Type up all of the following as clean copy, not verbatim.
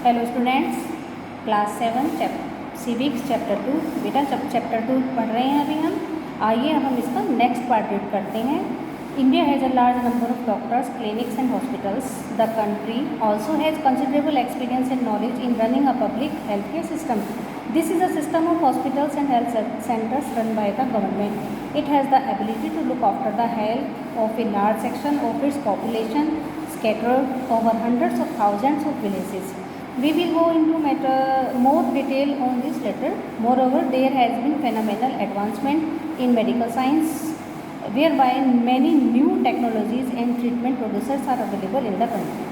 Hello students, class 7 civics chapter 2। बेटा जब chapter 2 पढ़ रहे हैं अभी हम, आइए अब हम इसका नेक्स्ट पार्ट रीड करते हैं। India has a large number of doctors, clinics and hospitals. The country also has considerable experience and knowledge in running a public health care system. This is a system of hospitals and health centers run by the government. It has the ability to look after the health of a large section of its population scattered over hundreds of thousands of villages. We will go into more detail on this later. Moreover, there has been phenomenal advancement in medical science, whereby many new technologies and treatment producers are available in the country.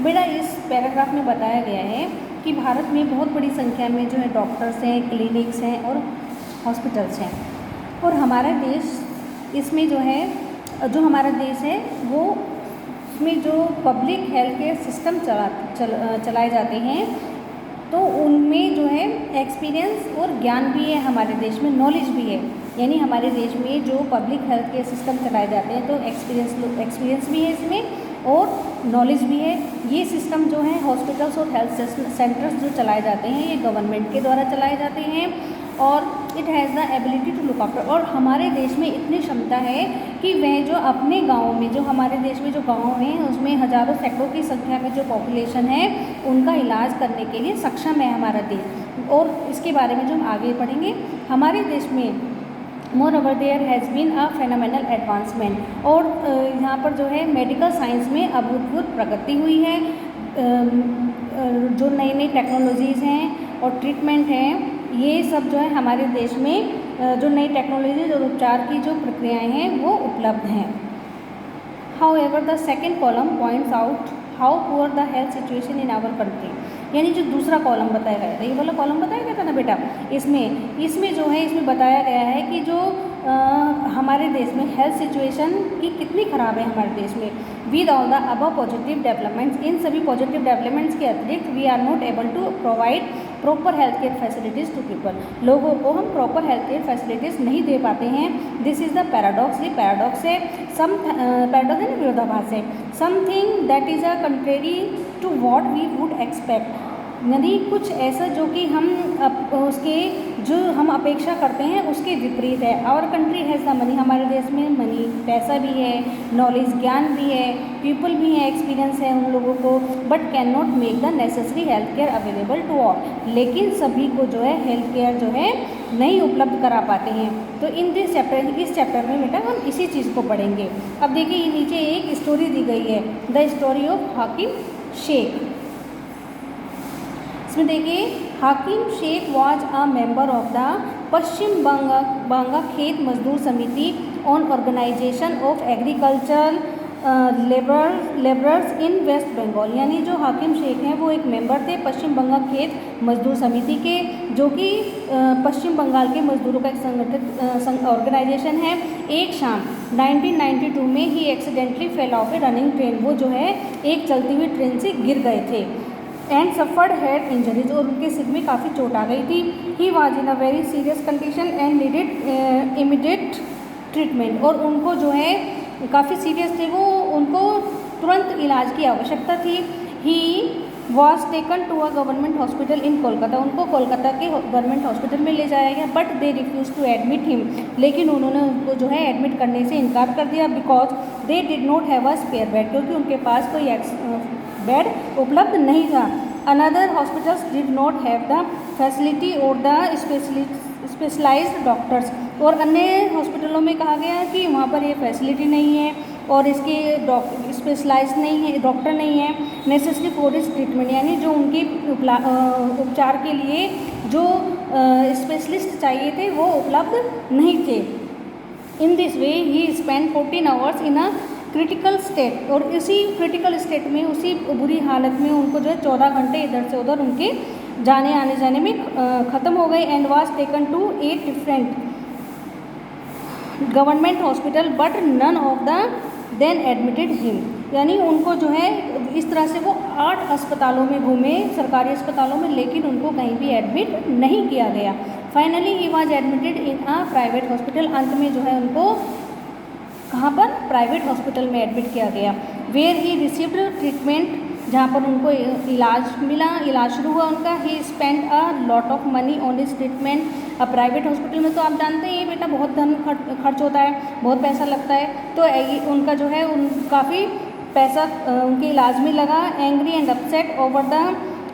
बेटा इस paragraph में बताया गया है कि भारत में बहुत बड़ी संख्या में जो है डॉक्टर्स हैं, क्लिनिक्स हैं और हॉस्पिटल्स हैं, और हमारा देश इसमें जो है हमारा देश है वो उसमें जो पब्लिक हेल्थ केयर सिस्टम चलाए जाते हैं, तो उनमें जो है एक्सपीरियंस और ज्ञान भी है, हमारे देश में नॉलेज भी है। यानी हमारे देश में जो पब्लिक हेल्थ केयर सिस्टम चलाए जाते हैं तो एक्सपीरियंस भी है इसमें और नॉलेज भी है। ये सिस्टम जो है हॉस्पिटल्स और हेल्थ सेंटर्स जो चलाए जाते हैं ये गवर्नमेंट के द्वारा चलाए जाते हैं, और it has the ability to look after. और हमारे देश में इतनी क्षमता है कि वह जो अपने गाँव में, जो हमारे देश में जो गाँव हैं उसमें हज़ारों सैकड़ों की संख्या में जो पॉपुलेशन है उनका इलाज करने के लिए सक्षम है हमारा देश। और इसके बारे में जो हम आगे पढ़ेंगे, हमारे देश में Moreover, there has been a phenomenal advancement, और यहाँ पर जो है मेडिकल साइंस में अभूतपूर्व प्रगति हुई है। जो नई नई टेक्नोलॉजीज़ हैं और ट्रीटमेंट हैं, ये सब जो है हमारे देश में जो नई टेक्नोलॉजीज और उपचार की जो प्रक्रियाएं हैं वो उपलब्ध हैं। However, the second column points out how poor the health situation in our country. यानी जो दूसरा कॉलम बताया गया था, ये वाला कॉलम बताया गया था ना बेटा, इसमें जो है इसमें बताया गया है कि जो हमारे देश में हेल्थ सिचुएशन की कितनी ख़राब है हमारे देश में। With all the above positive developments, इन सभी पॉजिटिव डेवलपमेंट्स के अतिरिक्त we are not able to provide proper health care facilities to people. लोगों को हम प्रॉपर हेल्थ केयर फैसिलिटीज़ नहीं दे पाते हैं। This is the paradox. ये पैराडॉक्स है, पैराडॉक्स है ना, विरोधाभास है। Something that is a contrary to what we would expect, यानी कुछ ऐसा जो कि हम उसके जो हम अपेक्षा करते हैं उसके विपरीत है। Our country has the money, हमारे देश में मनी, पैसा भी है, नॉलेज ज्ञान भी है, पीपल भी है, एक्सपीरियंस है उन लोगों को, but can not make the necessary health care available to all. लेकिन सभी को जो है हेल्थ केयर जो है नहीं उपलब्ध करा पाते हैं। तो इन दिस चैप्टर, इस चैप्टर में बेटा हम इसी चीज़ को पढ़ेंगे। अब देखिए ये नीचे एक स्टोरी दी गई है, द स्टोरी ऑफ हाकिम शेख। इसमें देखिए, Hakim Sheikh was a member of the Paschim Banga Khet Majdoor Samiti on organization of agricultural labourers in west Bengal. यानी जो हाकिम शेख हैं वो एक मेंबर थे पश्चिम बंगाल खेत मजदूर समिति के, जो कि पश्चिम बंगाल के मजदूरों का एक संगठित ऑर्गेनाइजेशन है। एक शाम 1992 में ही एक्सीडेंटली फेल ऑफ ए रनिंग ट्रेन, वो जो है एक चलती हुई ट्रेन से गिर गए थे, एंड सफर्ड हेड इंजरीज, और उनके सिर में काफ़ी चोट आ गई थी। He was in a very serious condition and needed immediate treatment, और उनको जो है काफ़ी सीरियस थे वो, उनको तुरंत इलाज की आवश्यकता थी। He was taken to a government hospital in Kolkata, उनको कोलकाता के गवर्नमेंट हॉस्पिटल में ले जाया गया, but they refuse to admit him, लेकिन उन्होंने उनको जो है एडमिट करने से इनकार कर दिया, because they did not have a spare bed, क्योंकि उनके पास कोई बेड उपलब्ध नहीं था। Another hospitals did not have the facility और द स्पेशलाइज्ड डॉक्टर्स, और अन्य हॉस्पिटलों में कहा गया है कि वहाँ पर ये फैसिलिटी नहीं है और इसके स्पेशलाइज्ड नहीं है, डॉक्टर नहीं है। नेसेसरी फॉर इस ट्रीटमेंट, यानी जो उनकी उपचार के लिए जो स्पेशलिस्ट चाहिए थे वो उपलब्ध नहीं थे। In this way he spend 14 hours in a critical state, और इसी क्रिटिकल स्टेट में, उसी बुरी हालत में उनको जो है 14 घंटे इधर से उधर उनके आने जाने में ख़त्म हो गए। And was taken to 8 different government hospital but none of the them admitted him, यानी उनको जो है इस तरह से वो 8 अस्पतालों में घूमे, सरकारी अस्पतालों में, लेकिन उनको कहीं भी एडमिट नहीं किया गया। Finally he was admitted in a private hospital, अंत में जो है उनको कहाँ पर, प्राइवेट हॉस्पिटल में एडमिट किया गया। वेयर ही रिसीव्ड ट्रीटमेंट जहाँ पर उनको इलाज मिला, इलाज शुरू हुआ उनका। He spend a lot of money on his treatment. अब प्राइवेट हॉस्पिटल में तो आप जानते हैं बेटा बहुत धन खर्च होता है, बहुत पैसा लगता है, तो उनका जो है काफ़ी पैसा उनके इलाज में लगा। Angry and upset over the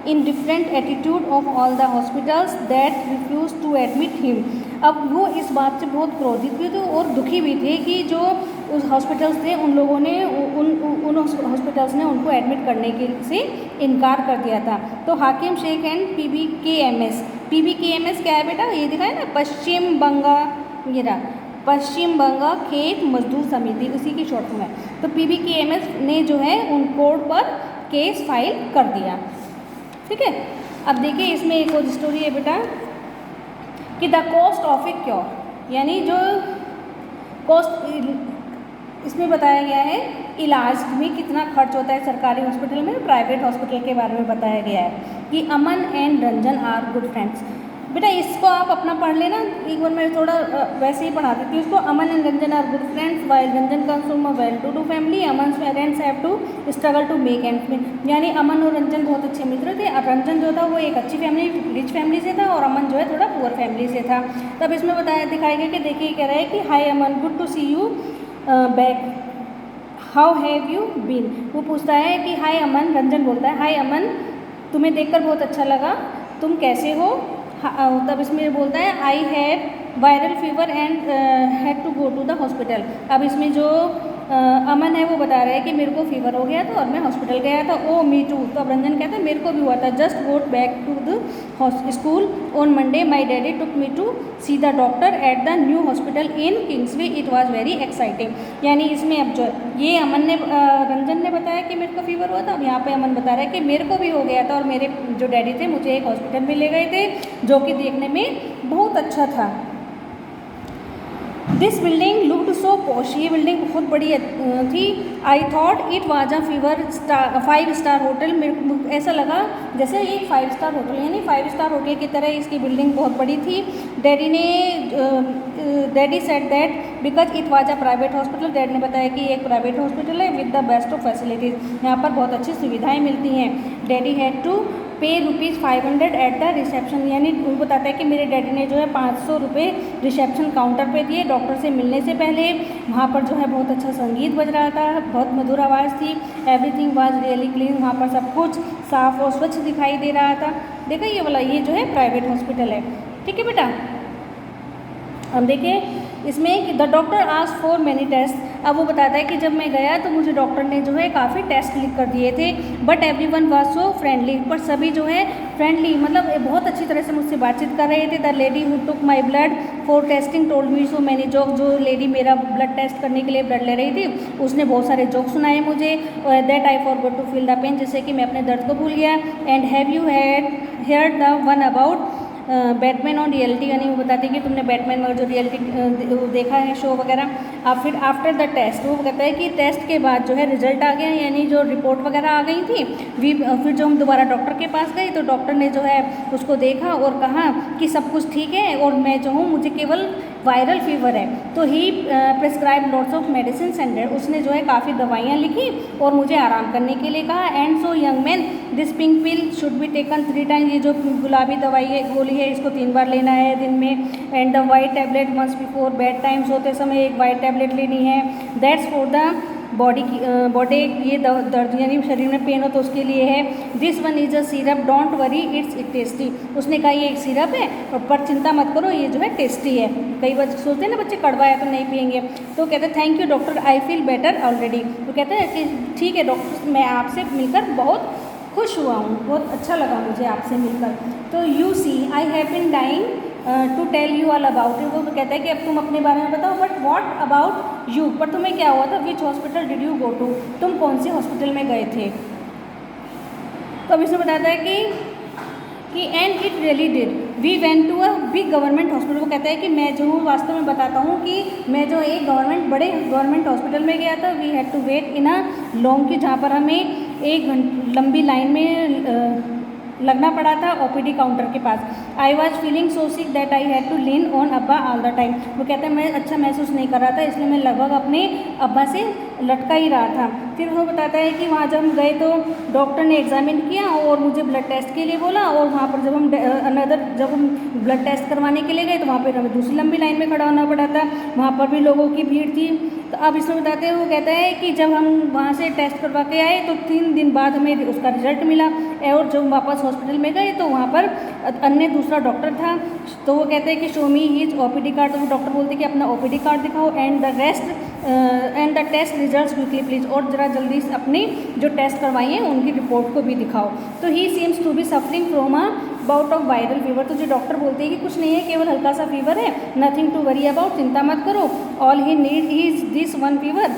indifferent attitude of all the hospitals that refused to admit him। अब वो इस बात से बहुत क्रोधित भी थे और दुखी भी थे कि जो उस हॉस्पिटल्स थे उन लोगों ने उन हॉस्पिटल्स ने उनको एडमिट करने के से इनकार कर दिया था। तो हाकिम शेख एंड PBKMS। PBKMS क्या है बेटा, ये दिखाए ना, पश्चिम बंगाल, ये रहा पश्चिम बंगाल खेत मजदूर समिति, उसी की शॉर्ट फॉर्म है। तो PBKMS ने जो है उन कोर्ट पर केस फाइल कर दिया। ठीक है, अब देखिए इसमें एक और स्टोरी है बेटा कि the cost of A cure, यानी जो कॉस्ट इसमें बताया गया है इलाज में कितना खर्च होता है सरकारी हॉस्पिटल में, प्राइवेट हॉस्पिटल के बारे में बताया गया है कि Aman and Ranjan are good friends. बेटा इसको आप अपना पढ़ लेना, एक बार मैं थोड़ा वैसे ही पढ़ा देती हूँ इसको। Aman and Ranjan are good friends while Ranjan comes from a well to do family. Aman parents have to struggle to make ends meet, यानी अमन और रंजन बहुत अच्छे मित्र थे। और रंजन जो था वो एक अच्छी फैमिली, रिच फैमिली से था, और अमन जो है थोड़ा पुअर फैमिली से था। तब इसमें दिखाया गया कि देखिए कह रहा है कि hi Aman, good to see you back, how have you been. वो पूछता है कि हाय अमन, रंजन बोलता है हाय अमन, तुम्हें देखकर बहुत अच्छा लगा, तुम कैसे हो। तब इसमें बोलता है I had viral fever and had to go to the hospital. अब इसमें जो अमन है वो बता रहा है कि मेरे को फीवर हो गया था और मैं हॉस्पिटल गया था। ओ मी टू। तो अब रंजन कहता है मेरे को भी हुआ था। Just got back to the school on Monday my daddy took me to see the doctor at the new hospital in Kingsway, it was very exciting. यानी इसमें अब जो ये अमन ने रंजन ने बताया कि मेरे को फीवर हुआ था, अब यहाँ पे अमन बता रहा है कि मेरे को भी हो गया था और मेरे जो डैडी थे मुझे एक हॉस्पिटल में ले गए थे जो कि देखने में बहुत अच्छा था। This building looked so posh, ये बिल्डिंग बहुत बड़ी थी। I thought it was a 5 star hotel, मेरे को ऐसा लगा जैसे ये 5 स्टार होटल, यानी 5 स्टार होटल की तरह इसकी बिल्डिंग बहुत बड़ी थी। Daddy said that because it was a private hospital, dad ने बताया कि एक प्राइवेट हॉस्पिटल है with the best of facilities, यहाँ पर बहुत अच्छी सुविधाएँ मिलती हैं। डैडी हैड टू पे ₹500 एट द रिसेप्शन, यानी वो बताता है कि मेरे डैडी ने जो है 500 रुपये रिसेप्शन काउंटर पे दिए डॉक्टर से मिलने से पहले। वहाँ पर जो है बहुत अच्छा संगीत बज रहा था, बहुत मधुर आवाज़ थी। एवरीथिंग वाज रियली क्लीन, वहाँ पर सब कुछ साफ़ और स्वच्छ दिखाई दे रहा था। देखा ये वाला, ये जो है प्राइवेट हॉस्पिटल है। ठीक है बेटा, अब देखिए इसमें कि the doctor asked for many test. अब वो बताता है कि जब मैं गया तो मुझे डॉक्टर ने जो है काफ़ी टेस्ट लिख कर दिए थे। But everyone was so friendly, पर सभी जो है फ्रेंडली मतलब बहुत अच्छी तरह से मुझसे बातचीत कर रहे थे। The lady who took my blood for testing told me so many joke, जो लेडी मेरा ब्लड टेस्ट करने के लिए ब्लड ले रही थी उसने बहुत सारे जोक सुनाए मुझे। That I forgot to feel the pain, जिससे कि मैं अपने दर्द को भूल गया। And have you heard the one about Batman on reality, यानी वो बताते हैं कि तुमने बैटमैन में जो रियलिटी देखा है शो वगैरह। अब फिर आफ्टर द टेस्ट वो कहता है कि टेस्ट के बाद जो है रिजल्ट आ गया, यानी जो रिपोर्ट वगैरह आ गई थी। फिर जो हम दोबारा डॉक्टर के पास गए तो डॉक्टर ने जो है उसको देखा और कहा कि सब कुछ ठीक है और मैं जो हूँ मुझे केवल वायरल फीवर है। तो he prescribe lots of medicine and उसने जो है काफ़ी दवाइयाँ लिखी और मुझे आराम करने के लिए कहा। And so young man this pink pill should be taken 3 times, ये जो गुलाबी दवाई है गोली है इसको 3 बार लेना है दिन में। And the white tablet once before bed time, सोते समय एक वाइट टैबलेट लेनी है। दैट्स फॉर द बॉडी ये दर्द यानी शरीर में पेन हो तो उसके लिए है। This one is a syrup don't worry it's tasty, उसने कहा ये एक सिरप है और पर चिंता मत करो ये जो है टेस्टी है। कई बार सोचते हैं ना बच्चे कड़वा है तो नहीं पियेंगे, तो कहते हैं thank you doctor I feel better already. तो कहते हैं कि ठीक है डॉक्टर मैं आपसे मिलकर बहुत खुश हुआ हूँ, बहुत अच्छा लगा मुझे आपसे मिलकर। तो you see I have been dying to tell you all about it, वो कहता है कि अब तुम अपने बारे में बताओ बट व्हाट अबाउट यू, पर तुम्हें क्या हुआ था। Which hospital did you go to, तुम कौन से हॉस्पिटल में गए थे। तो अब इसमें बताता है कि and it really did we went to a big government hospital, वो कहता है कि मैं जो हूँ वास्तव में बताता हूँ कि मैं जो एक बड़े गवर्नमेंट हॉस्पिटल में गया था। We had to wait in a long queue, जहाँ पर हमें 1 घंटे लंबी लाइन में लगना पड़ा था ओपीडी काउंटर के पास। I was feeling so sick that I had to lean on abba all the time. वो कहते हैं मैं अच्छा महसूस नहीं कर रहा था, इसलिए मैं लगभग अपने अब्बा से लटका ही रहा था। फिर वो बताता है कि वहाँ जब हम गए तो डॉक्टर ने एग्जामिन किया और मुझे ब्लड टेस्ट के लिए बोला, और वहाँ पर जब हम ब्लड टेस्ट करवाने के लिए गए तो वहाँ पर हमें दूसरी लंबी लाइन में खड़ा होना पड़ा था, वहाँ पर भी लोगों की भीड़ थी। तो अब इसमें बताते हैं, वो कहता है कि जब हम वहाँ से टेस्ट करवा के आए तो 3 दिन बाद हमें उसका रिजल्ट मिला, और जब वापस हॉस्पिटल में गए तो वहाँ पर अन्य दूसरा डॉक्टर था। तो वो कहते हैं कि show me his OPD card. तो वो डॉक्टर बोलते हैं कि अपना ओपीडी कार्ड दिखाओ and the test results quickly please, और ज़रा जल्दी से अपनी जो टेस्ट करवाई हैं उनकी रिपोर्ट को भी दिखाओ। तो he seems to be suffering from a bout of viral fever. तो जो डॉक्टर बोलते हैं कि कुछ नहीं है, केवल हल्का सा फीवर है, नथिंग टू वरी अबाउट, चिंता मत करो, all he need is this one fever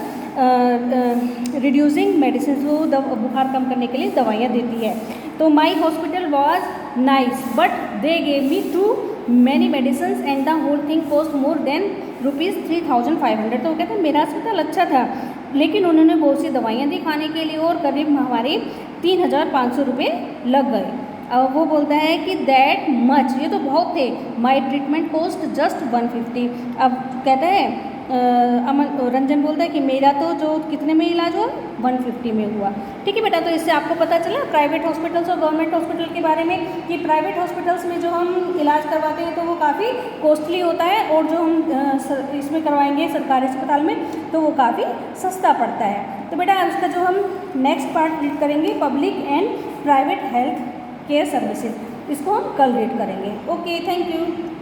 reducing medicine. वो बुखार कम करने के लिए दवाइयाँ देती है। तो my hospital was nice but they gave me too many medicine and the whole thing cost more than ₹3,500। तो वो कहते हैं मेरा अस्पताल अच्छा था, लेकिन उन्होंने बहुत सी दवाइयाँ दी खाने के लिए और करीब हमारे 3,500 रुपये लग गए। अब वो बोलता है कि दैट मच, ये तो बहुत थे, माई ट्रीटमेंट कॉस्ट जस्ट 150। अब कहता है रंजन बोलता है कि मेरा तो जो कितने में इलाज हुआ, 150 में हुआ। ठीक है बेटा, तो इससे आपको पता चला प्राइवेट हॉस्पिटल्स और गवर्नमेंट हॉस्पिटल के बारे में, कि प्राइवेट हॉस्पिटल्स में जो हम इलाज करवाते हैं तो वो काफ़ी कॉस्टली होता है, और जो हम इसमें करवाएंगे सरकारी अस्पताल में तो वो काफ़ी सस्ता पड़ता है। तो बेटा उसका जो हम नेक्स्ट पार्ट रीड करेंगे, public and private health care services, इसको हम कल रीड करेंगे। Okay, thank you.